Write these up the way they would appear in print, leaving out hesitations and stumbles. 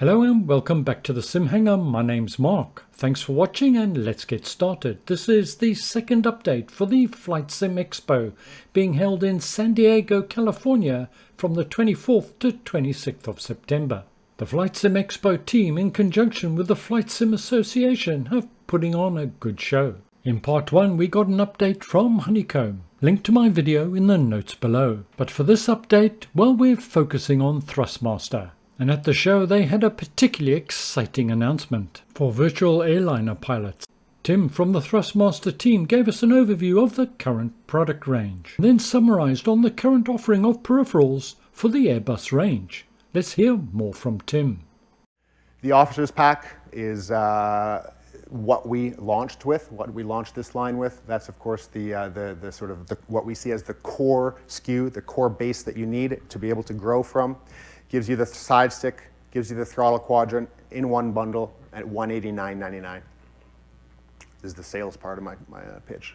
Hello and welcome back to the Sim Hangar. My name's Mark. Thanks for watching and let's get started. This is the second update for the FSExpo being held in San Diego, California from the 24th to 26th of September. The FSExpo team in conjunction with the Flight Sim Association have putting on a good show. In part 1 we got an update from Honeycomb. Link to my video in the notes below. But for this update, well, we're focusing on Thrustmaster. And at the show they had a particularly exciting announcement for virtual airliner pilots. Tim from the Thrustmaster team gave us an overview of the current product range, then summarized on the current offering of peripherals for the Airbus range. Let's hear more from Tim. The officers pack is what we launched this line with. That's of course what we see as the core SKU, the core base that you need to be able to grow from. Gives you the side stick, gives you the throttle quadrant in one bundle at $189.99. This is the sales part of my pitch.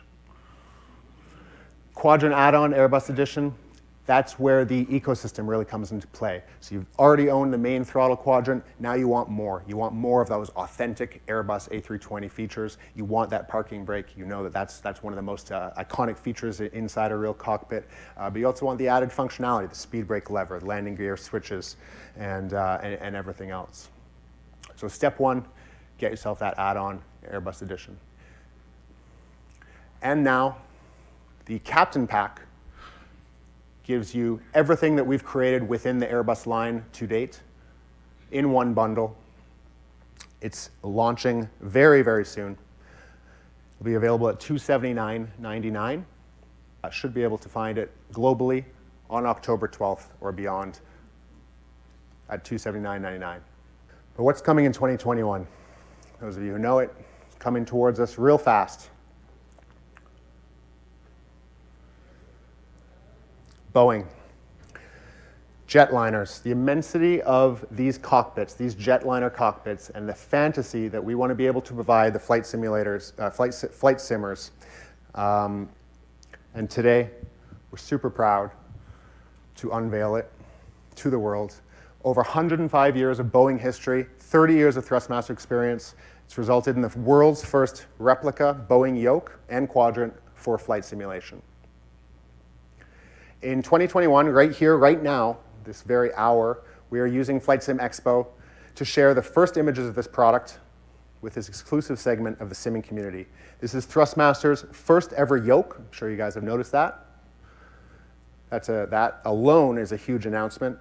Quadrant add-on Airbus edition, that's where the ecosystem really comes into play. So you've already owned the main throttle quadrant, now you want more. You want more of those authentic Airbus A320 features. You want that parking brake. You know that that's one of the most iconic features inside a real cockpit. But you also want the added functionality, the speed brake lever, the landing gear switches, and everything else. So step one, get yourself that add-on Airbus edition. And now, the Captain Pack gives you everything that we've created within the Airbus line to date in one bundle. It's launching very, very soon. It'll be available at $279.99. I should be able to find it globally on October 12th or beyond at $279.99. But what's coming in 2021? Those of you who know it, it's coming towards us real fast. Boeing. Jetliners, the immensity of these cockpits, these jetliner cockpits, and the fantasy that we want to be able to provide the flight simulators, flight simmers. And today, we're super proud to unveil it to the world. Over 105 years of Boeing history, 30 years of Thrustmaster experience. It's resulted in the world's first replica Boeing yoke and quadrant for flight simulation. In 2021, right here, right now, this very hour, we are using FSExpo to share the first images of this product with this exclusive segment of the simming community. This is Thrustmaster's first ever yoke. I'm sure you guys have noticed that. That alone is a huge announcement.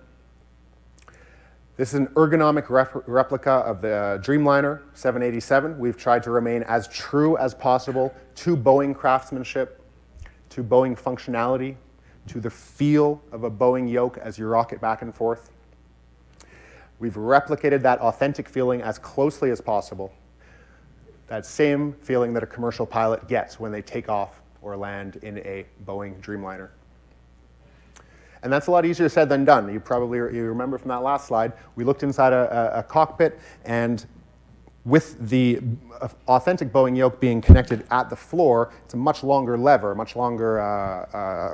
This is an ergonomic replica of the Dreamliner 787. We've tried to remain as true as possible to Boeing craftsmanship, to Boeing functionality, to the feel of a Boeing yoke as you rock it back and forth. We've replicated that authentic feeling as closely as possible. That same feeling that a commercial pilot gets when they take off or land in a Boeing Dreamliner. And that's a lot easier said than done. You remember from that last slide, we looked inside a cockpit, and with the authentic Boeing yoke being connected at the floor, it's a much longer lever, a much longer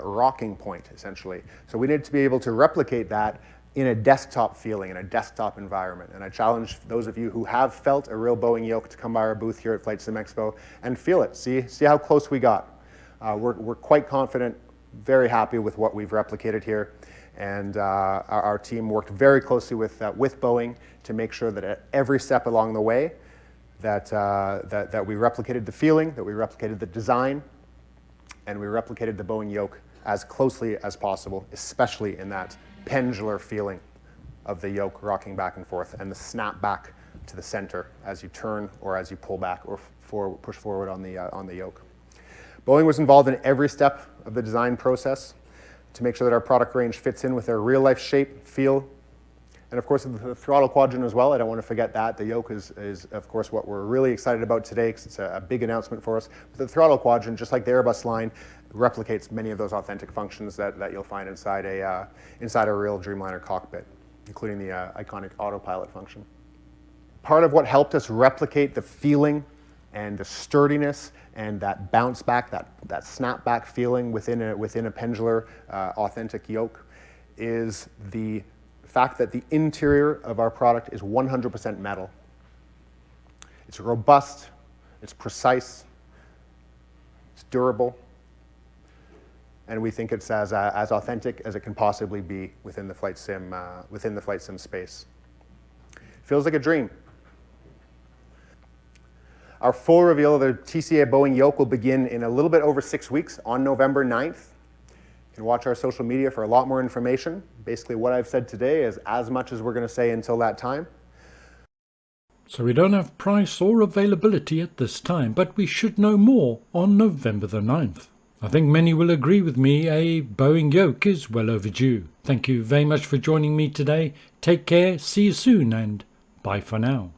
rocking point, essentially. So we need to be able to replicate that in a desktop feeling, in a desktop environment. And I challenge those of you who have felt a real Boeing yoke to come by our booth here at FSExpo and feel it. See how close we got. We're quite confident, very happy with what we've replicated here. And our team worked very closely with Boeing to make sure that at every step along the way that we replicated the feeling, that we replicated the design, and we replicated the Boeing yoke as closely as possible, especially in that pendular feeling of the yoke rocking back and forth and the snap back to the center as you turn or as you pull back or push forward on the yoke. Boeing was involved in every step of the design process to make sure that our product range fits in with their real-life shape, feel, and of course the throttle quadrant as well. I don't want to forget that. The yoke is of course what we're really excited about today because it's a big announcement for us. But the throttle quadrant, just like the Airbus line, replicates many of those authentic functions that you'll find inside a real Dreamliner cockpit, including the iconic autopilot function. Part of what helped us replicate the feeling and the sturdiness and that bounce back, that snap back feeling within a pendular authentic yoke is the fact that the interior of our product is 100% metal. It's robust, it's precise, it's durable, and we think it's as authentic as it can possibly be within the flight sim space. Feels like a dream. Our full reveal of the TCA Boeing yoke will begin in a little bit over 6 weeks on November 9th. You can watch our social media for a lot more information. Basically, what I've said today is as much as we're going to say until that time. So we don't have price or availability at this time, but we should know more on November the 9th. I think many will agree with me, a Boeing yoke is well overdue. Thank you very much for joining me today. Take care, see you soon, and bye for now.